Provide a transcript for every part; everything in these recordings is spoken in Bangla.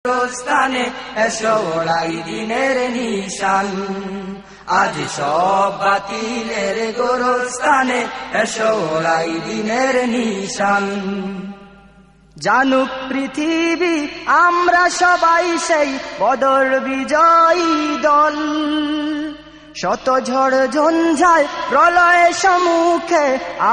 গোরস্থানে এসো ওড়াই দিনের নিশান। আজ সব বাতিলের গোরস্থানে এসো ওড়াই দিনের নিশান। জানুক পৃথিবী আমরা সবাই সেই বদর বিজয়ী দল। শত ঝড় ঝঞ্ঝায় প্রলয় সম্মুখে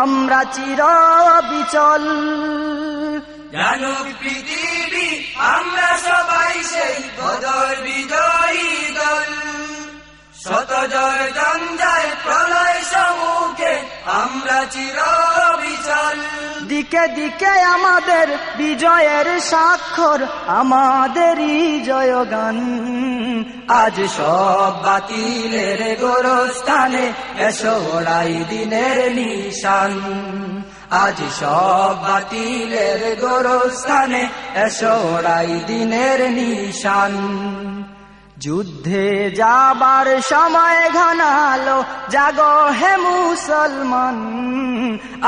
আমরা চির অবিচল। জানুক পৃথিবী আমরা সবাই সেই বদর বিজয়ী দল। শত ঝড় ঝঞ্ঝায় প্রলয় সম্মুখে আমরা চির অবিচল। দিকে দিকে আমাদের বিজয়ের স্বাক্ষর, আমাদেরই জয়গান। আজ সব বাতিলের গোরস্থানে এসো ওড়াই দিনের নিশান। আজ সব বাতিলের গোরস্থানে এসো ওড়াই দিনের নিশান। যুদ্ধে যাবার সময় ঘনালো, জাগো হে মুসলমান।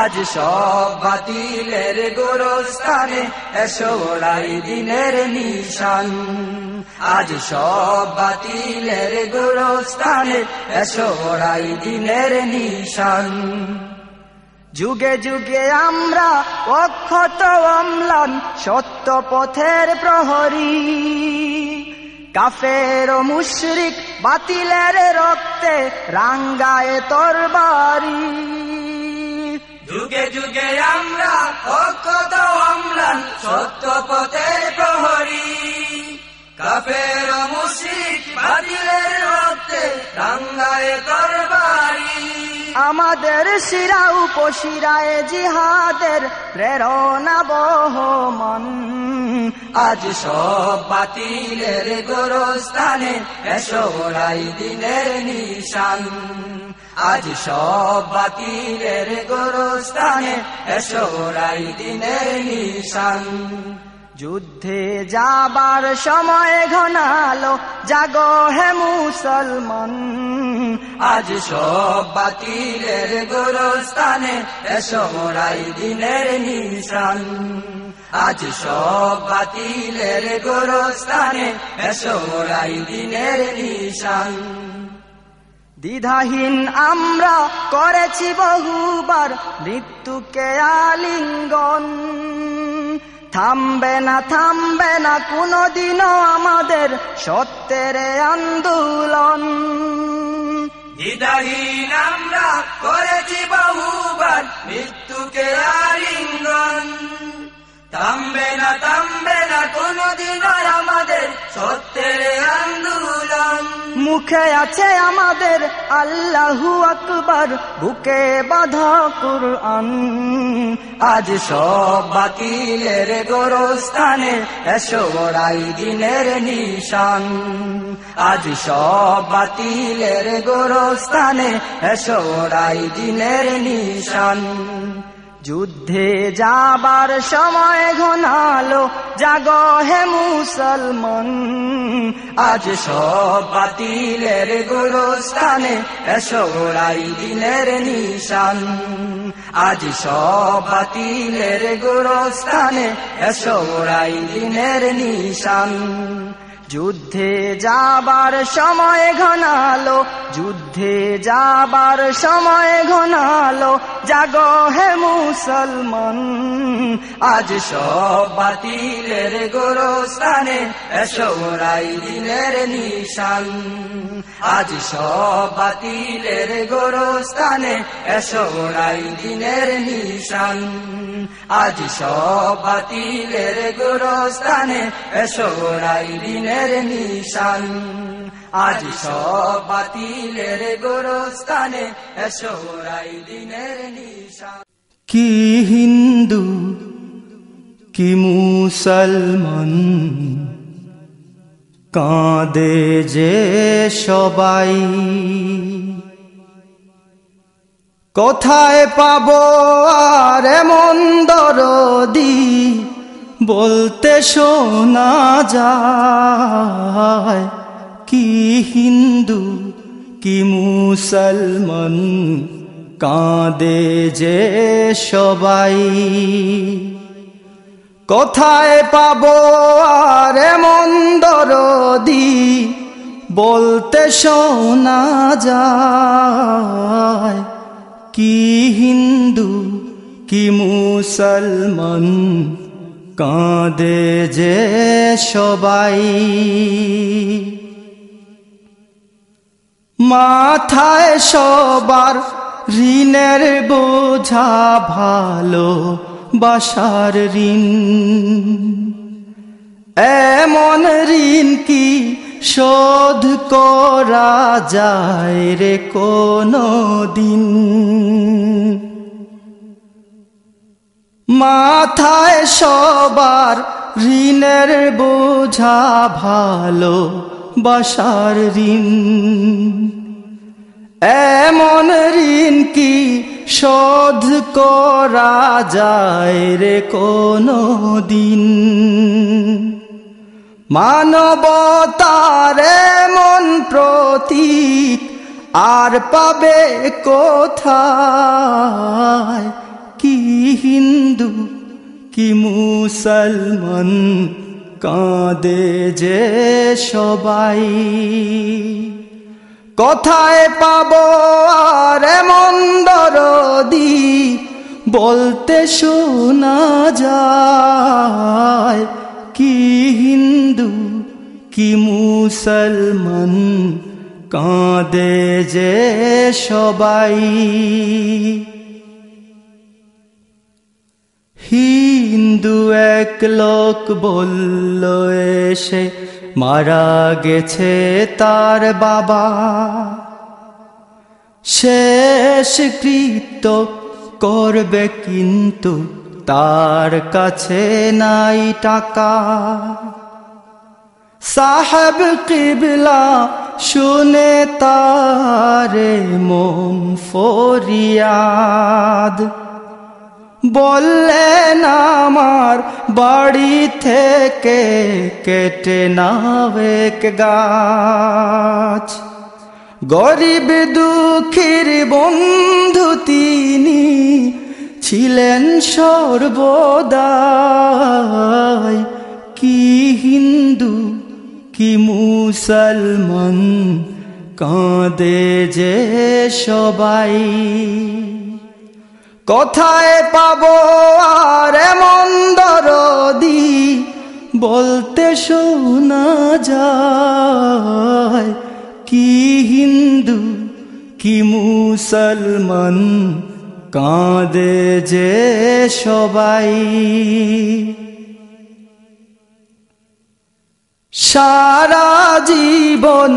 আজ সব বাতিলের গোরস্থানে এসো ওড়াই দিনের নিশান। আজ সব বাতিলের গোরস্থানে এসো ওড়াই দিনের নিশান। যুগে যুগে আমরা অক্ষত অম্লান, সত্য পথের প্রহরী। কাফের ও মুশরিক বাতিলের রক্তে রাঙ্গায় তরবারি। যুগে যুগে আমরা অক্ষত অম্লান, সত্য পথের প্রহরী। কাফের ও মুশরিক বাতিলের রক্তে রাঙ্গায় তরবারি। আমাদের শিরা উপশিরায় জিহাদের প্রেরণা বহমান। আজ সব বাতিলের গোরস্থানে এসো ওড়াই দিনের নিশান। আজ সব বাতিলের গোরস্থানে এসো ওড়াই দিনের নিশান। যুদ্ধে যাবার সময় ঘনালো, জাগো হে মুসলমান। আজ সব বাতিলের গোরস্থানে এসো ওড়াই দিনের নিশান। আজ সব বাতিলের গোরস্থানে এসো ওড়াই দিনের নিশান। দ্বিধাহীন আমরা করেছি বহুবার মৃত্যুকে আলিঙ্গন। থামবে না কোনদিনও আমাদের সত্যের আন্দোলন। দ্বিধাহীন আমরা করেছি বহুবার মৃত্যুকে আলিঙ্গন। থামবে না কোনদিন আমাদের সত্যের আন্দোলন। মুখে আছে আমাদের আল্লাহু আকবার, বুকে বাঁধা কুরআন। আজ সব বাতিলের গোরস্থানে এসো ওড়াই দিনের নিশান। আজ সব বাতিলের গোরস্থানে এসো ওড়াই দিনের নিশান। যুদ্ধে যাবার সময় ঘনালো, জাগো হে মুসলমান। আজ সব বাতিলের গোরস্থানে এসো ওড়াই দিনের নিশান। আজ সব বাতিলের গোরস্থানে এসো ওড়াই দিনের নিশান। যুদ্ধে যাবার সময় ঘনালো, যুদ্ধে যাবার সময় ঘনালো, জাগো হে মুসলমান। আজ সব বাতিলের গোরস্থানে এসো ওড়াই দিনের নিশান। আজ সব বাতিলের গোরস্থানে এসো ওড়াই দিনের নিশান। আজ সব বাতিলের গোরস্থানে এসো ওড়াই দিনের নিশান। আজ সব বাতিলের গোরস্থানে এসো ওড়াই দিনের নিশান। কি হিন্দু কি মুসলমান, কাঁদে যে সবাই। কোথায় পাবো আর এমন দরদি, বলতে শোনা যায়। কি হিন্দু কি মুসলমান, কাঁদে যে সবাই। কোথায় পাবো আর এমন দরদি বলতে শোনা যায়, কি হিন্দু কি মুসলমান কাঁদে যে সবাই। মাথায় সবার ঋণের বোঝা, ভালো বাসার ঋণ। এমন ঋণ কি শোধ করা যায় রে কোনো দিন? মাথায় সবার ঋণের বোঝা, ভালো বাসার ঋণ। এমন ঋণ কি শোধ করা যায় রে কোনো দিন? মানবতার এমন প্রতীক আর পাবে কোথায়? কি হিন্দু কি মুসলমান কাঁদে যে সবাই। কোথায় পাবো আর এমন দরদি বলতে শোনা যায়, কি হিন্দু কি মুসলমান কাঁদে যে সবাই। হিন্দু এক লোক বলল এসে, মারা গেছে তার বাবা, শেষ কৃত্য করবে কিন্তু তার কাছে নাই টাকা। সাহেব কিবলা শুনে তারে মন ফরিয়াদ, বললেন আমার বাড়ি থেকে কেটে নাও এক গাছ। গরিব দুঃখীর বন্ধু তিনি ছিলেন সর্বদাই, কি হিন্দু কি মুসলমান কাঁদে যে সবাই। কোথায় পাবো আর এমন দরদি বলতে শোনা যায়, কি হিন্দু কি মুসলমান কাঁদে যে সবাই। সারা জীবন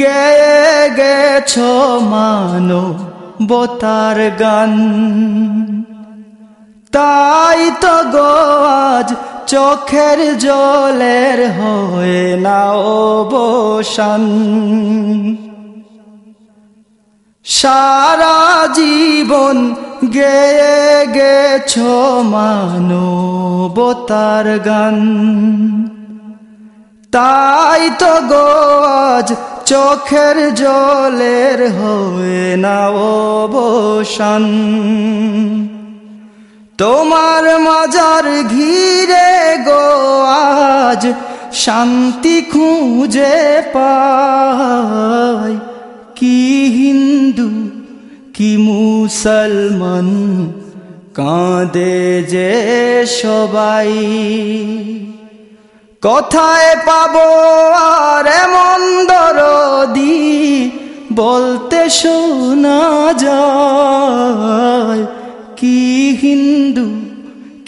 গেয়ে গেছ মানবতার গান, তাই তো গো আজ চোখের জলের হয়ে না অবসান। সারা জীবন গেয়ে গেছ মানবতার গান, তাই তো গো আজ চোখের জলের হয়ে না অবসান। তোমার মাজার ঘিরে গো আজ শান্তি খুঁজে পাই, কি হিন্দু কি মুসলমান কাঁদে যে সবাই। কোথায় পাবো আর এমন দরদি বলতে শোনা যায়, কি হিন্দু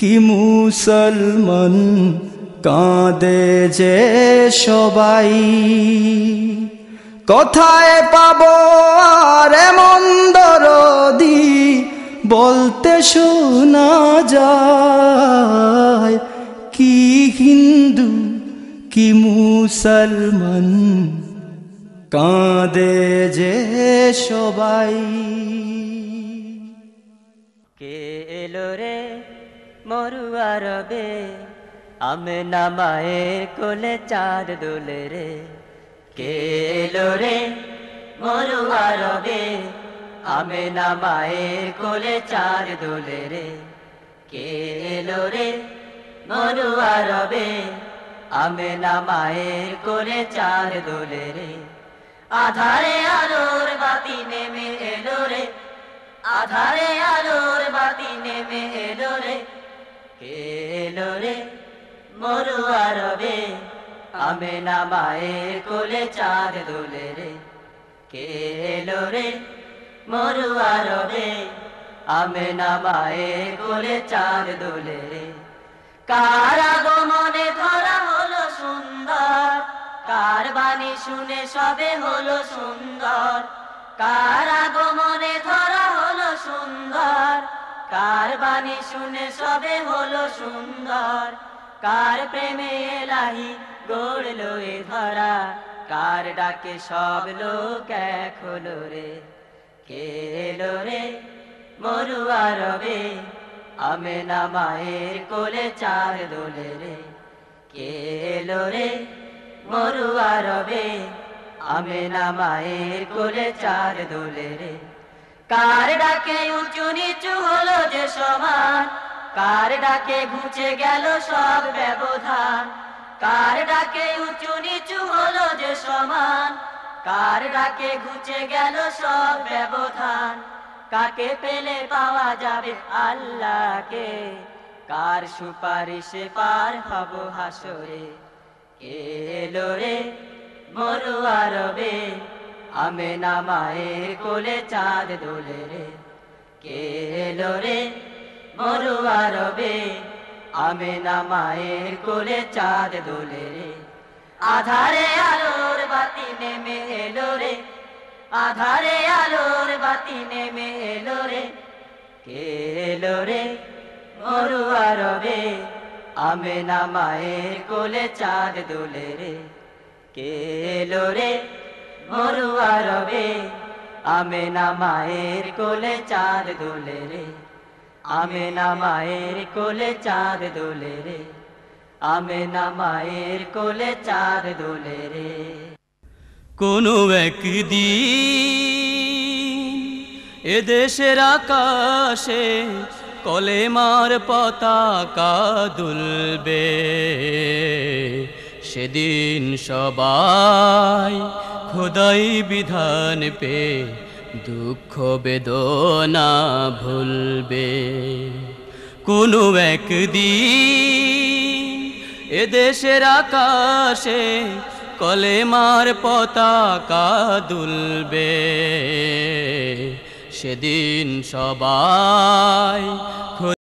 কি মুসলমান কাঁদে যে সবাই। কোথায় পাবো আর এমন দরদি বলতে শোনা যায়, কি হিন্দু কি মুসলমান কাঁদে যে সবাই। কে এলো রে মরুয়া রবে, আমেনা মায়ের কোলে চাঁদ দোলে রে। কে এলো রে মরুয়া রবে, আমেনা মায়ের কোলে চাঁদ দোলে রে। কে এলো রে মরুয়া রবে, আমেনা মায়ের কোলে চাঁদ দোলে রে আধারে আলোর বাতি নেমে এলো রে আধারে আলোর বাতি নেমে এলো রে কে এলো রে মরুয়া রবে আমেনা মায়ের কোলে চাঁদ দোলে রে কে এলো রে মরুয়া রবে আমেনা মায়ের কোলে চাঁদ দোলে রে কার আগমনে ধরা হলো সুন্দর কার বাণী শুনে সবে হলো সুন্দর কার আগমনে ধরা হলো সুন্দর কার বাণী শুনে সবে হলো সুন্দর কার প্রেমে এলাহি গড়লো এ ধরা কার ডাকে সব লোক এক হলো রে কে এলো রে মরুয়া রবে আমেনা মায়ের কোলে চাঁদ দোলে রে কে এলো রে মরুয়া রবে আমেনা মায়ের কোলে চাঁদ দোলে রে কার ডাকে উঁচু নিচু হলো যে সমান কার ডাকে ঘুচে গেল সব ব্যবধান কার ডাকে উঁচু নিচু হলো যে সমান কার ডাকে ঘুচে গেল সব ব্যবধান কাকে পেলে পাওয়া যাবে আল্লাহকে কার সুপারিশে পার হব হাসরে কে এলো রে মরুয়া রবে আমেনা মায়ের কোলে চাঁদ দোলে রে কে এলো রে মরুয়া রবে আমেনা মায়ের কোলে চাঁদ দোলে রে আধারে আলোর বাতি নেমে এলো রে আধারে আলোর বাতি নেমে এলো রে কে এলো রে মরুয়া রবে আমেনা মায়ের কোলে চাঁদ দোলে রে কে এলো রে মরুয়া রবে আমেনা মায়ের কোলে চাঁদ দোলে রে আমেনা মায়ের কোলে চাঁদ দোলে রে আমেনা মায়ের কোলে চাঁদ দোলে রে কোনো একদিন এদেশের আকাশে কলেমার পতাকা দুলবে সেদিন সবাই খোদাই বিধান পে দুঃখ বেদনা ভুলবে কোনো একদিন এদেশের আকাশে কলেমার পতাকা দুলবে সেদিন সবাই